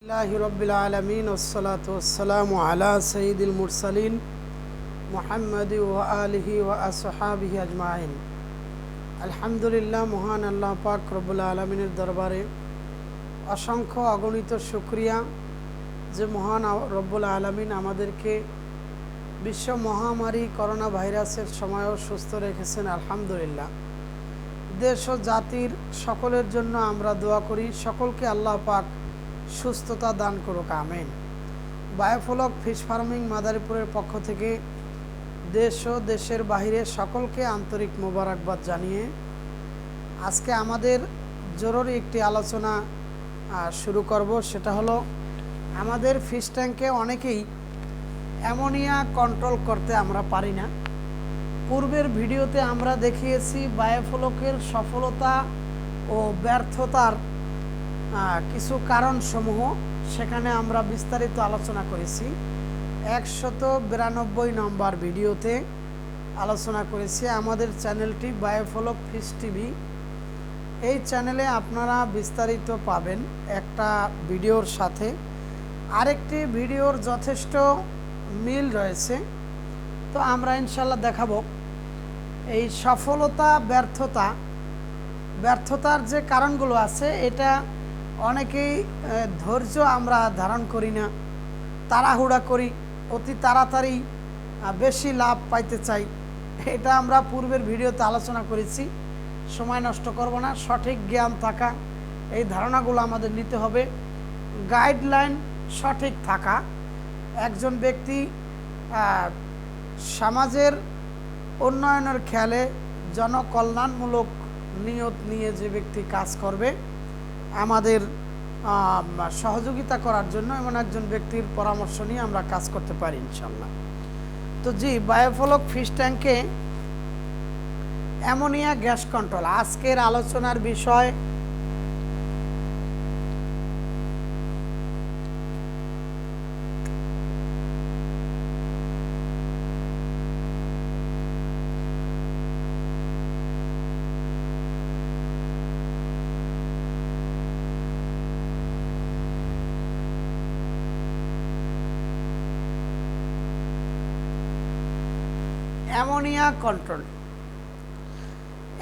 আলহামদুলিল্লাহি রাব্বিল আলামিন ওয়াসসালাতু ওয়াসসালামু আলা সাইয়্যিদিল মুরসালিন মুহাম্মাদি ওয়া আলিহি ওয়া আসহাবিহি আজমাইন। আলহামদুলিল্লাহ, মহান আল্লাহ পাক রব্বুল আলামিনের দরবারে অসংখ্য অগণিত শুকরিয়া যে মহান রব্বুল আলামিন আমাদেরকে বিশ্ব মহামারী করোনা ভাইরাসের সময়ও সুস্থ রেখেছেন। আলহামদুলিল্লাহ, দেশ ও জাতির সকলের জন্য আমরা দোয়া করি, সকলকে আল্লাহ পাক সুস্থতা দান করুক, আমিন। বায়োফ্লক ফিশ ফার্মিং মাদারীপুরের পক্ষ থেকে দেশ ও দেশের বাইরে সকলকে আন্তরিক মোবারকবাদ জানিয়ে আজকে আমাদের জরুরি একটি আলোচনা শুরু করব। সেটা হলো, আমাদের ফিশ ট্যাঙ্কে অনেকেই অ্যামোনিয়া কন্ট্রোল করতে আমরা পারি না। পূর্বের ভিডিওতে আমরা দেখিয়েছি বায়োফ্লকের সফলতা ও ব্যর্থতার কিছু কারণসমূহ, সেখানে আমরা বিস্তারিত আলোচনা করেছি। 192 নম্বর ভিডিওতে আলোচনা করেছি। আমাদের চ্যানেলটি বায়োফ্লক ফিশ টিভি, এই চ্যানেলে আপনারা বিস্তারিত পাবেন একটা ভিডিওর সাথে। আরেকটি ভিডিওর যথেষ্ট মিল রয়েছে, তো আমরা ইনশাল্লাহ দেখাবো এই সফলতা ব্যর্থতার যে কারণগুলো আছে। এটা অনেকেই ধৈর্য আমরা ধারণ করি না, তাড়াহুড়া করি, অতি তাড়াতাড়ি বেশি লাভ পাইতে চাই। এটা আমরা পূর্বের ভিডিওতে আলোচনা করেছি, সময় নষ্ট করব না। সঠিক জ্ঞান থাকা, এই ধারণাগুলো আমাদের নিতে হবে। গাইডলাইন সঠিক থাকা, একজন ব্যক্তি সমাজের উন্নয়নের খেয়ালে জনকল্যাণমূলক নিয়ত নিয়ে যে ব্যক্তি কাজ করবে, আমাদের সহযোগিতা করার জন্য এমন একজন ব্যক্তির পরামর্শ নিয়ে আমরা কাজ করতে পারি ইনশাল্লাহ। তো জি, বায়োফ্লক ফিশ ট্যাঙ্কে অ্যামোনিয়া গ্যাস কন্ট্রোল আজকের আলোচনার বিষয়।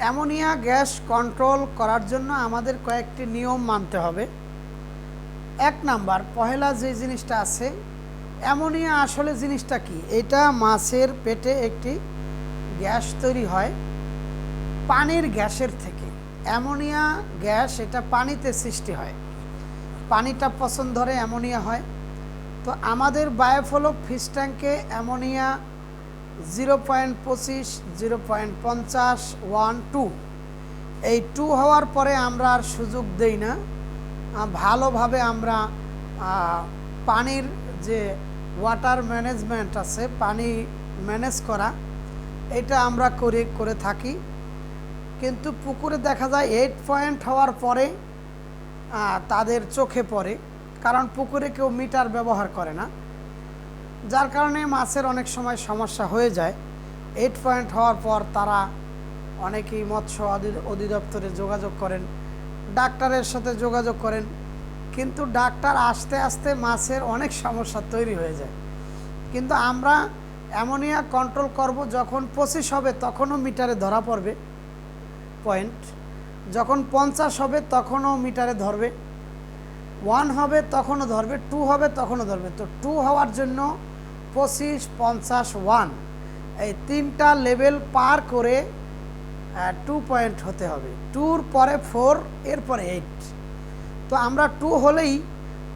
অ্যামোনিয়া গ্যাস কন্ট্রোল করার জন্য আমাদের কয়েকটি নিয়ম মানতে হবে। 1 নাম্বার, পহেলা যে জিনিসটা আছে, অ্যামোনিয়া আসলে জিনিসটা কি? এটা মাছের পেটে একটি গ্যাস তৈরি হয় পানির গ্যাসের থেকে। অ্যামোনিয়া গ্যাস এটা পানিতে সৃষ্টি হয়, পানিটা পছন্দ ধরে অ্যামোনিয়া হয়। তো আমাদের বায়োফ্লক ফিশ ট্যাঙ্কে অ্যামোনিয়া 0.25, 0.50, 1, 2, এই 2 হওয়ার পরে আমরা আর সুযোগ দেই না। ভালোভাবে আমরা পানির যে ওয়াটার ম্যানেজমেন্ট আছে, পানি ম্যানেজ করা, এটা আমরা করে থাকি। কিন্তু পুকুরে দেখা যায় 8 পয়েন্ট হওয়ার পরে তাদের চোখে পড়ে, কারণ পুকুরে কেউ মিটার ব্যবহার করে না, যার কারণে মাছের অনেক সময় সমস্যা হয়ে যায়। 8 পয়েন্ট হওয়ার পর তারা অনেকেই মৎস্য অধিদপ্তরে যোগাযোগ করেন, ডাক্তারের সাথে যোগাযোগ করেন, কিন্তু ডাক্তার আসতে আসতে মাছের অনেক সমস্যা তৈরি হয়ে যায়। কিন্তু আমরা অ্যামোনিয়া কন্ট্রোল করব যখন 25 হবে তখনও মিটারে ধরা পড়বে পয়েন্ট, যখন 50 হবে তখনও মিটারে ধরবে, 1 হবে তখনও ধরবে, 2 হবে তখনও ধরবে। তো 2 হওয়ার জন্য 25, 50, 1 এই 3টা লেভেল পার করে 2 পয়েন্ট হতে হবে। 2-র পরে 4, এরপরে 8। তো আমরা 2 হলেই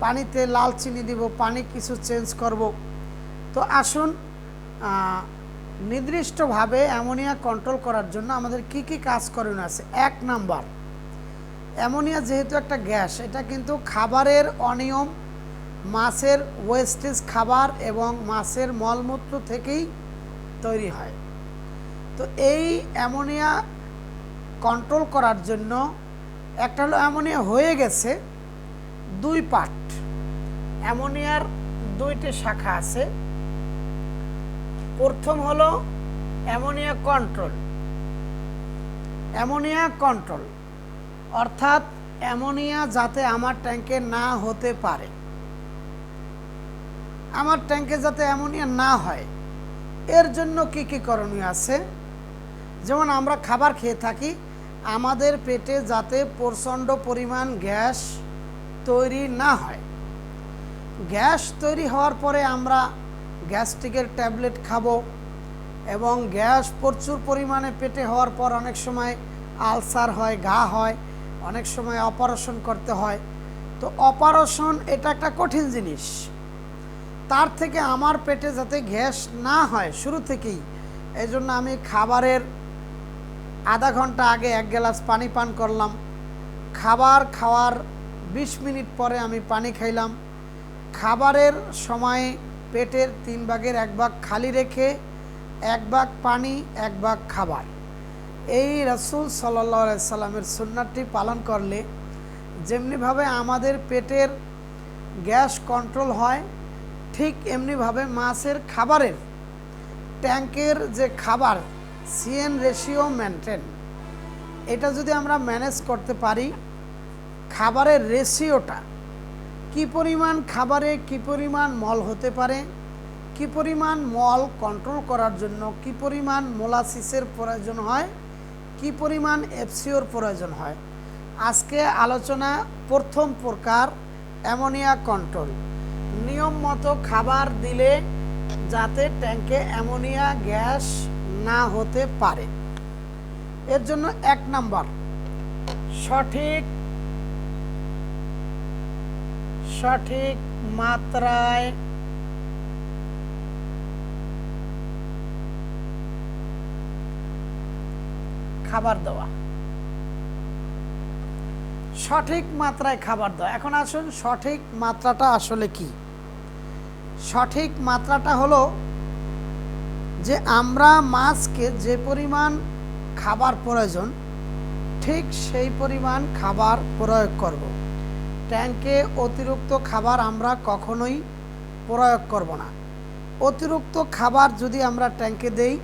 পানিতে লাল চিনি দিব, পানি কিছু চেঞ্জ করব। তো আসুন নির্দিষ্টভাবে অ্যামোনিয়া কন্ট্রোল করার জন্য আমাদের কি কি কাজ করণীয় আছে। 1 নাম্বার, অ্যামোনিয়া যেহেতু একটা গ্যাস, এটা কিন্তু খাবারের অনিয়ম, মাছের ওয়েস্টেজ খাবার এবং মাছের মলমূত্র থেকেই তৈরি হয়। তো এই অ্যামোনিয়া কন্ট্রোল করার জন্য একটা হলো অ্যামোনিয়া হয়ে গেছে 2 পার্ট। অ্যামোনিয়ার 2টি শাখা আছে। প্রথম হলো অ্যামোনিয়া কন্ট্রোল, অর্থাৎ অ্যামোনিয়া যাতে আমার ট্যাঙ্কে না হতে পারে, আমার ট্যাঙ্কে যাতে অ্যামোনিয়া না হয় এর জন্য কি কি করণীয় আছে। যেমন আমরা খাবার খেয়ে থাকি, আমাদের পেটে যাতে প্রচণ্ড পরিমাণ গ্যাস তৈরি না হয়। গ্যাস তৈরি হওয়ার পরে আমরা গ্যাস্ট্রিকের ট্যাবলেট খাবো, এবং গ্যাস প্রচুর পরিমাণে পেটে হওয়ার পর অনেক সময় আলসার হয়, ঘা হয়, অনেক সময় অপারেশন করতে হয়। তো অপারেশন এটা একটা কঠিন জিনিস। তার থেকে আমার পেটে যাতে গ্যাস না হয় শুরু থেকেই, এই জন্য আমি খাবারের আধা ঘন্টা আগে 1 গ্লাস পানি পান করলাম। খাবার খাওয়ার 20 মিনিট পরে আমি পানি খাইলাম। খাবারের সময় পেটের 3 ভাগের 1 ভাগ খালি রেখে 1 ভাগ পানি 1 ভাগ খাবার। এই রাসূল সাল্লাল্লাহু আলাইহি সাল্লামের সুন্নাতটি পালন করলে যেমনিভাবে আমাদের পেটের গ্যাস কন্ট্রোল হয়, ঠিক এমনিভাবে মাছের খাবারের ট্যাঙ্কের যে খাবার CN রেশিও মেনটেন, এটা যদি আমরা ম্যানেজ করতে পারি, খাবারের রেশিওটা কি পরিমাণ খাবারে কি পরিমাণ মল হতে পারে, কি পরিমাণ মল কন্ট্রোল করার জন্য কি পরিমাণ মোলাসিসের প্রয়োজন হয়, কি পরিমাণ FCOর প্রয়োজন হয়। আজকে আলোচনা প্রথম প্রকার অ্যামোনিয়া কন্ট্রোল। নিয়ম মতো খাবার দিলে যাতে ট্যাঙ্কে অ্যামোনিয়া গ্যাস না হতে পারে, এর জন্য 1 নাম্বার সঠিক মাত্রায় খাবার দেওয়া। সঠিক মাত্রায় খাবার দেওয়া। এখন আসুন সঠিক মাত্রাটা আসলে কি। সঠিক মাত্রাটা হলো যে আমরা মাছকে যে পরিমাণ খাবার প্রয়োজন ঠিক সেই পরিমাণ খাবার প্রয়োগ করব। ট্যাঙ্কে অতিরিক্ত খাবার আমরা কখনোই প্রয়োগ করব না। অতিরিক্ত খাবার যদি আমরা ট্যাঙ্কে দেই,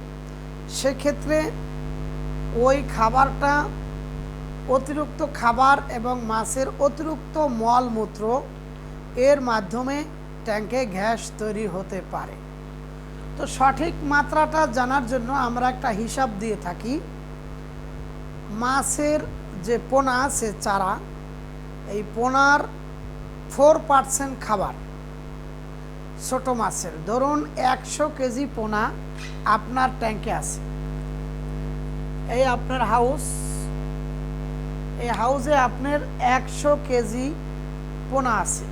সেক্ষেত্রে ওই খাবারটা, অতিরিক্ত খাবার এবং মাছের অতিরিক্ত মলমূত্র এর মাধ্যমে ট্যাঙ্কে গ্যাস তৈরি হতে পারে। তো সঠিক মাত্রাটা জানার জন্য আমরা একটা হিসাব দিয়ে থাকি। মাছের যে পোনা আছে চারা, এই পোনার 4% খাবার ছোট মাছের, ধরুন 100 কেজি পোনা আপনার ট্যাঙ্কে আছে। এই আপনার হাউস, এই হাউসে আপনার 100 কেজি পোনা আছে।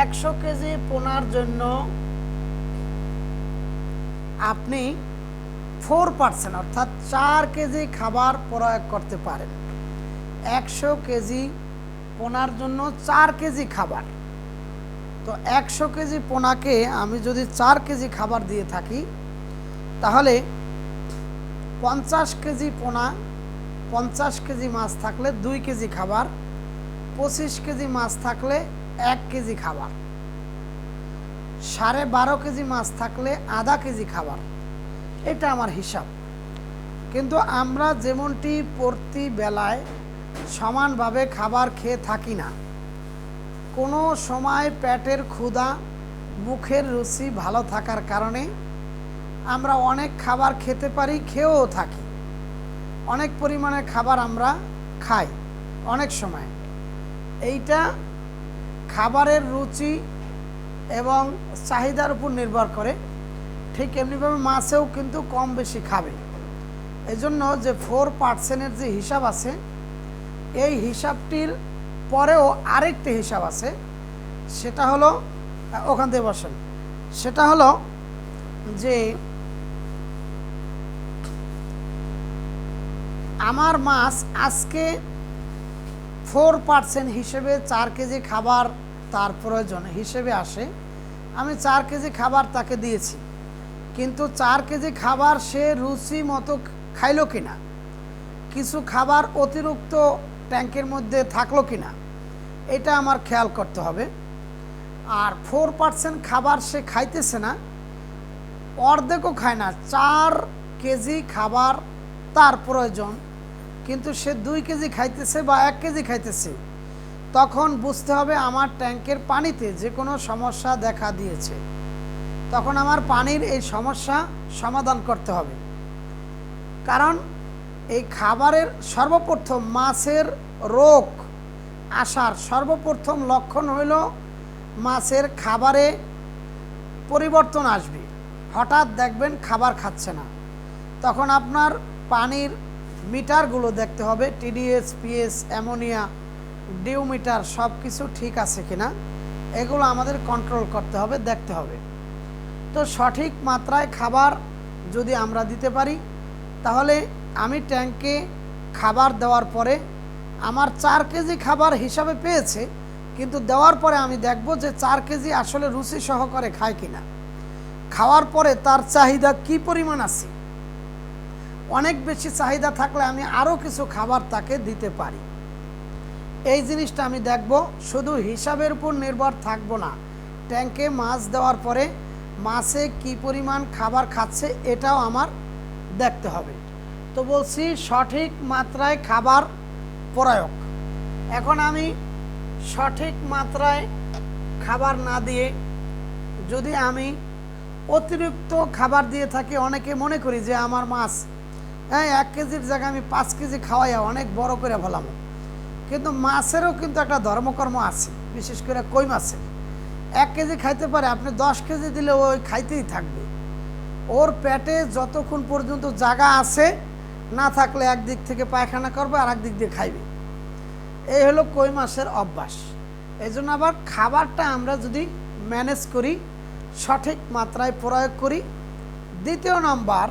100 কেজি পোনার জন্য আপনি 4% অর্থাৎ 4 কেজি খাবার প্রয়োগ করতে পারেন। 100 কেজি পোনার জন্য 4 কেজি খাবার। তো 100 কেজি পোনাকে আমি যদি 4 কেজি খাবার দিয়ে থাকি, তাহলে 50 কেজি পোনা, 50 কেজি মাছ থাকলে 2 কেজি খাবার, 25 কেজি মাছ থাকলে 1 কেজি খাবার, 12.5 কেজি মাছ থাকলে আধা কেজি খাবার। এটা আমার হিসাব। কিন্তু আমরা যেমনটি প্রতি বেলায় সমানভাবে খাবার খেয়ে থাকি না। কোনো সময় পেটের ক্ষুধা, মুখের রুচি ভালো থাকার কারণে আমরা অনেক খাবার খেতে পারি, খেয়েও থাকি। অনেক পরিমাণে খাবার আমরা খাই অনেক সময়। এইটা খাবারের রুচি এবং চাহিদার উপর নির্ভর করে। ঠিক এমনিভাবে মাছেও কিন্তু কম বেশি খাবে। এজন্য যে 4%-এর যে হিসাব আছে, এই হিসাবটির পরেও আরেকটি হিসাব আছে। সেটা হলো, ওখান থেকে বসেন, সেটা হলো যে আমার মাছ আজকে 4% হিসেবে 4 কেজি খাবার তার প্রয়োজন হিসেবে আসে। আমি 4 কেজি খাবার তাকে দিয়েছি, কিন্তু 4 কেজি খাবার সে রুচি মতো খাইলো কিনা, কিছু খাবার অতিরিক্ত ট্যাঙ্কের মধ্যে থাকলো কিনা, এটা আমার খেয়াল করতে হবে। আর 4% খাবার সে খাইতেছে না, অর্ধেকও খায় না, 4 কেজি খাবার তার প্রয়োজন, কিন্তু সে 2 কেজি খাইতেছে বা 1 কেজি খাইতেছে, তখন বুঝতে হবে আমার ট্যাঙ্কের পানিতে যে কোনো সমস্যা দেখা দিয়েছে, তখন আমার পানির এই সমস্যা সমাধান করতে হবে। কারণ এই খাবারের সর্বপ্রথম মাছের রোগ আসার সর্বপ্রথম লক্ষণ হইল মাছের খাবারে পরিবর্তন আসবে। হঠাৎ দেখবেন খাবার খাচ্ছে না, তখন আপনার পানির মিটারগুলো দেখতে হবে, টিডিএস, পিএস, অ্যামোনিয়া, ডিউমিটার সব কিছু ঠিক আছে কিনা, এগুলো আমাদের কন্ট্রোল করতে হবে, দেখতে হবে। তো সঠিক মাত্রায় খাবার যদি আমরা দিতে পারি, তাহলে আমি ট্যাঙ্কে খাবার দেওয়ার পরে আমার 4 কেজি খাবার হিসাবে পেয়েছে, কিন্তু দেওয়ার পরে আমি দেখব যে 4 কেজি আসলে রুচি সহকারে খায় কিনা, খাওয়ার পরে তার চাহিদা কি পরিমাণ আছে। অনেক বেশি চাহিদা থাকলে আমি আরও কিছু খাবার তাকে দিতে পারি। এই জিনিসটা আমি দেখব, শুধু হিসাবের উপর নির্ভর থাকবো না। ট্যাঙ্কে মাছ দেওয়ার পরে মাছে কি পরিমাণ খাবার খাচ্ছে এটাও আমার দেখতে হবে। তো বলছি সঠিক মাত্রায় খাবার প্রয়োগ। এখন আমি সঠিক মাত্রায় খাবার না দিয়ে যদি আমি অতিরিক্ত খাবার দিয়ে থাকি, অনেকে মনে করি যে আমার মাছ 1 কেজির জায়গায় আমি 5 কেজি খাওয়াইয়া অনেক বড় করে ফেলাম, কিন্তু মাছেরও কিন্তু একটা ধর্মকর্ম আছে, বিশেষ করে কই মাছের 1 কেজি খাইতে পারে, আপনি 10 কেজি দিলে ওই খাইতেই থাকবে। ওর পেটে যতক্ষণ পর্যন্ত জায়গা আছে, না থাকলে একদিক থেকে পায়খানা করবে আর একদিক দিয়ে খাইবে। এই হলো কই মাছের অভ্যাস। এই জন্য আবার খাবারটা আমরা যদি ম্যানেজ করি, সঠিক মাত্রায় প্রয়োগ করি। দ্বিতীয় নাম্বার,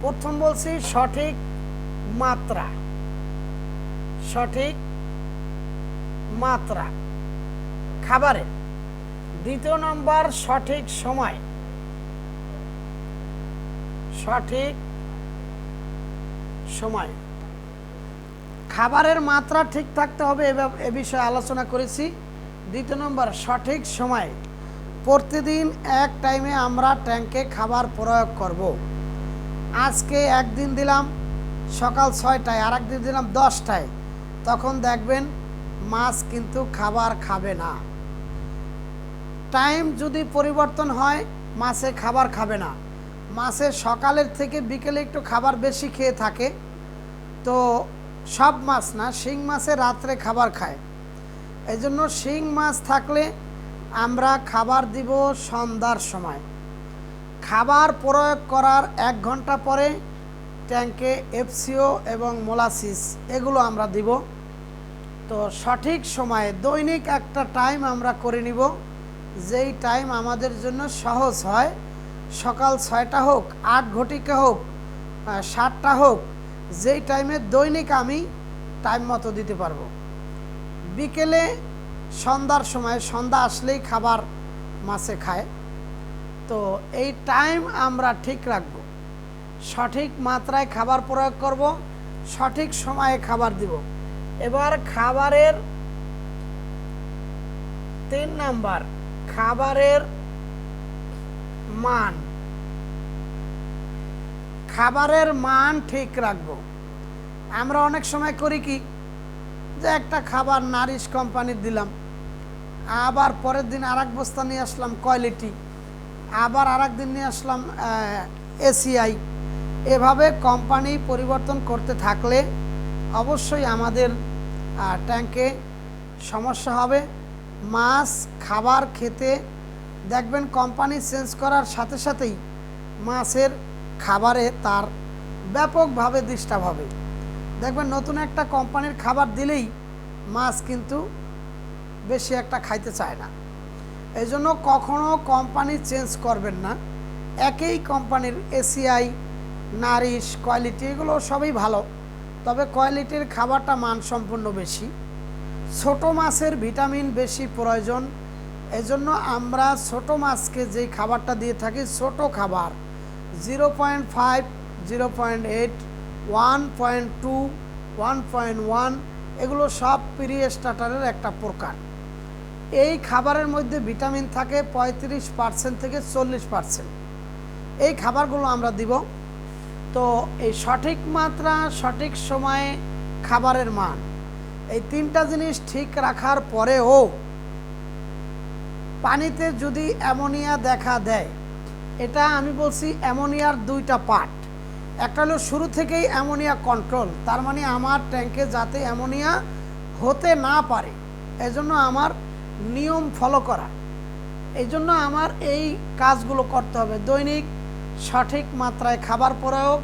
প্রথম বলছি সঠিক মাত্রা, সঠিক মাত্রা খাবারের। দ্বিতীয় নাম্বার সঠিক সময়, সঠিক সময়। খাবারের মাত্রা ঠিক থাকতে হবে, এ বিষয়ে আলোচনা করেছি। দ্বিতীয় নম্বর সঠিক সময়। প্রতিদিন এক টাইমে আমরা ট্যাঙ্কে খাবার প্রয়োগ করব। আজকে একদিন দিলাম সকাল 6টায়, আর একদিন দিলাম 10টায়, তখন দেখবেন মাছ কিন্তু খাবার খাবে না। টাইম যদি পরিবর্তন হয়, মাছে খাবার খাবে না। মাছের সকালের থেকে বিকেলে একটু খাবার বেশি খেয়ে থাকে, তো সব মাছ না, শিং মাছে রাত্রে খাবার খায়। এই জন্য শিং মাছ থাকলে আমরা খাবার দিব সন্ধ্যার সময়। খাবার প্রয়োগ করার 1 ঘন্টা পরে ট্যাঙ্কে এফসিও এবং মোলাসিস এগুলো আমরা দিব। তো সঠিক সময়ে দৈনিক একটা টাইম আমরা করে নিব, যেই টাইম আমাদের জন্য সহজ হয়। সকাল 6টা হোক, 8 ঘটিকা হোক, 7টা হোক, যেই টাইমে দৈনিক আমি টাইম মতো দিতে পারবো। বিকেলে সন্ধ্যার সময়, সন্ধ্যা আসলেই খাবার মাছে খায়। তো এই টাইম আমরা ঠিক রাখব, সঠিক মাত্রায় খাবার প্রয়োগ করব, সঠিক সময়ে খাবার দিব। এবার খাবারের 3 নাম্বার, খাবারের মান। খাবারের মান ঠিক রাখবো। আমরা অনেক সময় করি কি, যে একটা খাবার নারিশ কোম্পানির দিলাম, আবার পরের দিন আরেক বস্তা নিয়ে আসলাম কোয়ালিটি, আবার আরেক দিন নিয়ে আসলাম এসিআই। এভাবে কোম্পানি পরিবর্তন করতে থাকলে অবশ্যই আমাদের ট্যাঙ্কে সমস্যা হবে। মাছ খাবার খেতে দেখবেন কোম্পানি চেঞ্জ করার সাথে সাথেই মাছের খাবারে তার ব্যাপকভাবে ডিস্টার্ব হবে। দেখবেন নতুন একটা কোম্পানির খাবার দিলেই মাছ কিন্তু বেশি একটা খাইতে চায় না। এই জন্য কখনও কোম্পানি চেঞ্জ করবেন না। একই কোম্পানির এসিআই, নারিশ, কোয়ালিটি এগুলো সবই ভালো, তবে কোয়ালিটির খাবারটা মানসম্পন্ন বেশি। ছোট মাছের ভিটামিন বেশি প্রয়োজন, এজন্য আমরা ছোট মাছকে যেই খাবারটা দিয়ে থাকি, ছোট খাবার 0.5, 0.8, 1.2, 1.1 এগুলো সব প্রি স্টার্টারের একটা প্রকার। এই খাবারের মধ্যে ভিটামিন থাকে 35% থেকে 40%। এই খাবারগুলো আমরা দিব। তো এই সঠিক মাত্রা, সঠিক সময়ে খাবারের মান, এই তিনটা জিনিস ঠিক রাখার পরেও পানিতে যদি অ্যামোনিয়া দেখা দেয়, এটা আমি বলছি অ্যামোনিয়ার দুইটা পার্ট। একটা হলো শুরু থেকেই অ্যামোনিয়া কন্ট্রোল, তার মানে আমার ট্যাঙ্কে যাতে অ্যামোনিয়া হতে না পারে, এজন্য আমার নিয়ম ফলো করা। এই জন্য আমার এই কাজগুলো করতে হবে: দৈনিক সঠিক মাত্রায় খাবার প্রয়োগ,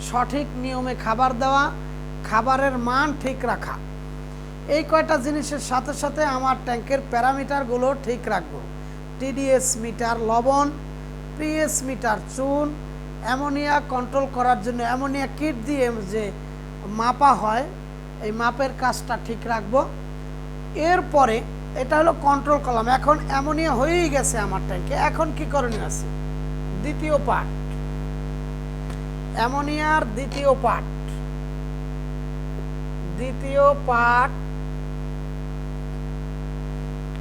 সঠিক নিয়মে খাবার দেওয়া, খাবারের মান ঠিক রাখা। এই কয়টা জিনিসের সাথে সাথে আমার ট্যাঙ্কের প্যারামিটারগুলো ঠিক রাখবো: টিডিএস মিটার লবণ, পিএস মিটার চুন, অ্যামোনিয়া কন্ট্রোল করার জন্য অ্যামোনিয়া কিট দিয়ে যে মাপা হয়, এই মাপের কাজটা ঠিক রাখবো। এরপরে এটা হলো কন্ট্রোল করলাম, এখন অ্যামোনিয়া হয়েই গেছে আমার ট্যাঙ্কে, এখন কি করণীয় আছে? দ্বিতীয় পার্ট, অ্যামোনিয়ার দ্বিতীয় পার্ট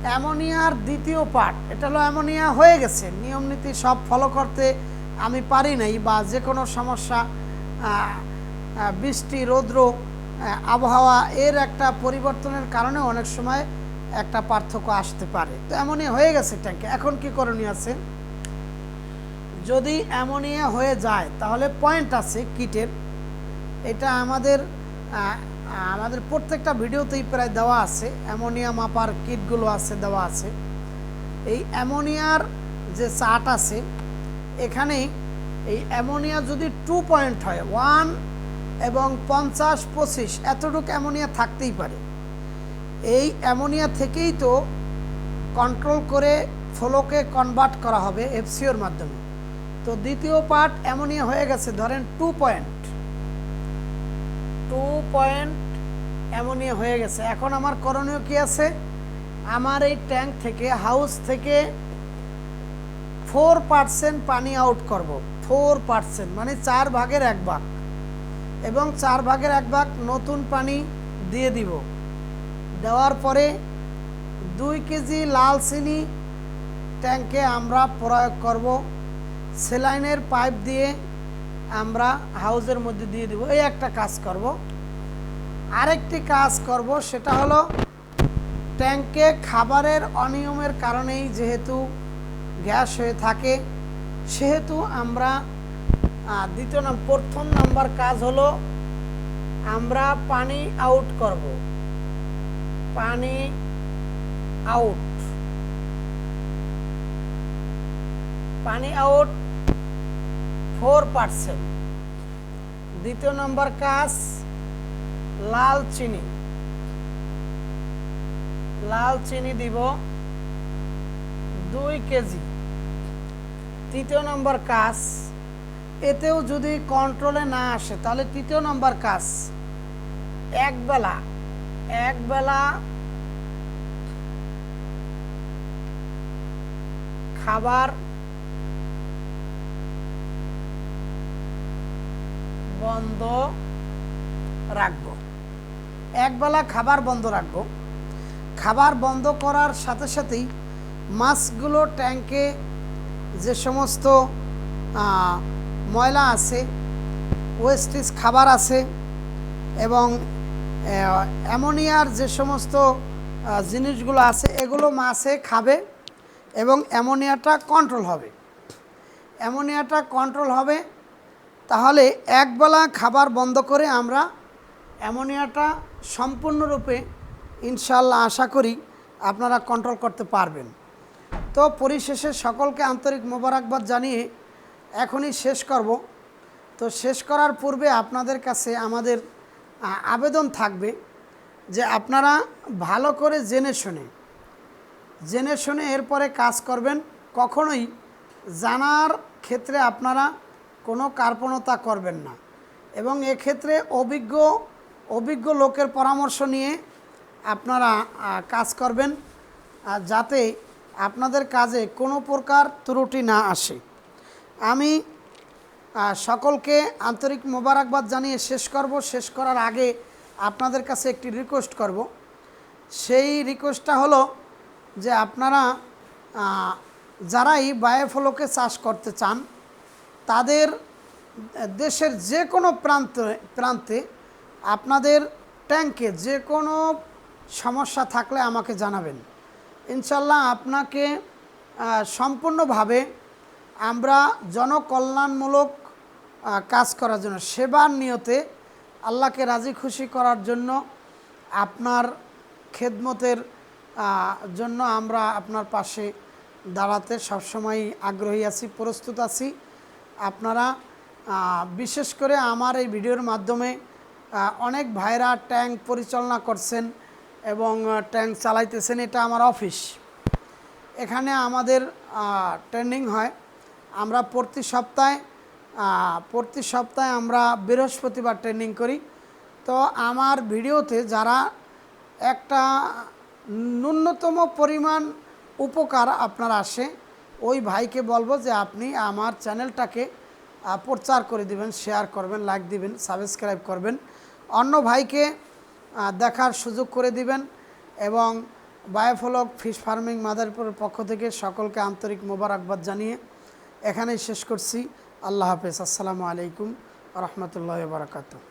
অ্যামোনিয়ার দ্বিতীয় পার্ট, এটা হলো অ্যামোনিয়া হয়ে গেছে, নিয়ম নীতি সব ফলো করতে আমি পারি নাই, বা যে কোনো সমস্যা, বৃষ্টি রৌদ্র আবহাওয়া এর একটা পরিবর্তনের কারণে অনেক সময় একটা পার্থক্য আসতে পারে। তো অ্যামোনিয়া হয়ে গেছে ট্যাঙ্কে, এখন কি করণীয় আছে? যদি অ্যামোনিয়া হয়ে যায় তাহলে পয়েন্ট আছে কিটের, এটা আমাদের প্রত্যেকটা ভিডিওতেই প্রায় দেওয়া আছে, অ্যামোনিয়া মাপার কিটগুলো আছে, দেওয়া আছে। এই অ্যামোনিয়ার যে চার্ট আছে, এখানে এই অ্যামোনিয়া যদি 2 পয়েন্ট হয়, 1 এবং 50-25 এতটুকু অ্যামোনিয়া থাকতেই পারে। এই অ্যামোনিয়া থেকেই তো কন্ট্রোল করে ফ্লোকে কনভার্ট করা হবে এফসিওর মাধ্যমে। তো দ্বিতীয় পার্ট অ্যামোনিয়া হয়ে গেছে, ধরেন 2 পয়েন্ট অ্যামোনিয়া হয়ে গেছে। এখন আমার করণীয় কি আছে? আমার এই ট্যাঙ্ক থেকে, হাউস থেকে 4% পানি আউট করব। 4% মানে 4 ভাগের 1 ভাগ, এবং 4 ভাগের 1 ভাগ নতুন পানি দিয়ে দিব। দেওয়ার পরে 2 কেজি লাল চিনি ট্যাঙ্কে আমরা প্রয়োগ করব, স্যালাইনের পাইপ দিয়ে আমরা হাউজের মধ্যে দিয়ে দিব। এই একটা কাজ করব। আরেকটি কাজ করব, সেটা হলো ট্যাঙ্কে খাবারের অনিয়মের কারণেই যেহেতু গ্যাস হয়ে থাকে, সেহেতু আমরা প্রথম নাম্বার কাজ হলো আমরা পানি আউট করব। পানি আউট 4%। দ্বিতীয় নম্বর কাজ লাল চিনি দিব 2 কেজি। তৃতীয় নম্বর কাজ, এতেও যদি কন্ট্রোলে না আসে তাহলে তৃতীয় নম্বর কাজ, এক বেলা খাবার বন্ধ রাখবো। একবেলা খাবার বন্ধ রাখবো। খাবার বন্ধ করার সাথে সাথেই মাছগুলো ট্যাঙ্কে যে সমস্ত ময়লা আছে, ওয়েস্টেজ খাবার আছে, এবং অ্যামোনিয়ার যে সমস্ত জিনিসগুলো আছে, এগুলো মাছে খাবে এবং অ্যামোনিয়াটা কন্ট্রোল হবে। তাহলে একবেলা খাবার বন্ধ করে আমরা অ্যামোনিয়াটা সম্পূর্ণরূপে ইনশাআল্লাহ আশা করি আপনারা কন্ট্রোল করতে পারবেন। তো পরিশেষে সকলকে আন্তরিক মোবারকবাদ জানিয়ে এখনই শেষ করব। তো শেষ করার পূর্বে আপনাদের কাছে আমাদের আবেদন থাকবে যে আপনারা ভালো করে জেনে শুনে এরপরে কাজ করবেন। কখনোই জানার ক্ষেত্রে আপনারা কোনো কার্পণতা করবেন না, এবং এক্ষেত্রে অভিজ্ঞ লোকের পরামর্শ নিয়ে আপনারা কাজ করবেন, যাতে আপনাদের কাজে কোনো প্রকার ত্রুটি না আসে। আমি সকলকে আন্তরিক মোবারকবাদ জানিয়ে শেষ করব। শেষ করার আগে আপনাদের কাছে একটি রিকোয়েস্ট করব। সেই রিকোয়েস্টটা হলো যে আপনারা যারাই বায়োফ্লোকে চাষ করতে চান, তাদের দেশের যে কোনো প্রান্তে আপনাদের ট্যাঙ্কে যে কোনো সমস্যা থাকলে আমাকে জানাবেন। ইনশাল্লাহ আপনাকে সম্পূর্ণভাবে আমরা জনকল্যাণমূলক কাজ করার জন্য, সেবার নিয়তে আল্লাহকে রাজি খুশি করার জন্য, আপনার খেদমতের জন্য আমরা আপনার পাশে দাঁড়াতে সবসময় আগ্রহী আছি, প্রস্তুত আছি। আপনারা বিশেষ করে আমার এই ভিডিওর মাধ্যমে অনেক ভাইরা ট্যাঙ্ক পরিচালনা করছেন এবং ট্যাঙ্ক চালাইতেছেন। এটা আমার অফিস, এখানে আমাদের ট্রেনিং হয়। আমরা প্রতি সপ্তাহে আমরা বৃহস্পতিবার ট্রেনিং করি। তো আমার ভিডিওতে যারা একটা ন্যূনতম পরিমাণ উপকার আপনার আসে, ওই ভাইকে বলবো যে আপনি আমার চ্যানেলটাকে প্রচার করে দিবেন, শেয়ার করবেন, লাইক দিবেন, সাবস্ক্রাইব করবেন, অন্য ভাইকে দেখার সুযোগ করে দিবেন। এবং বায়োফ্লক ফিশ ফার্মিং মাদারীপুরের পক্ষ থেকে সকলকে আন্তরিক মোবারকবাদ জানিয়ে এখানেই শেষ করছি। আল্লাহ হাফেজ। আসসালামু আলাইকুম রহমতুল্লাহি ওয়া বারাকাতুহু।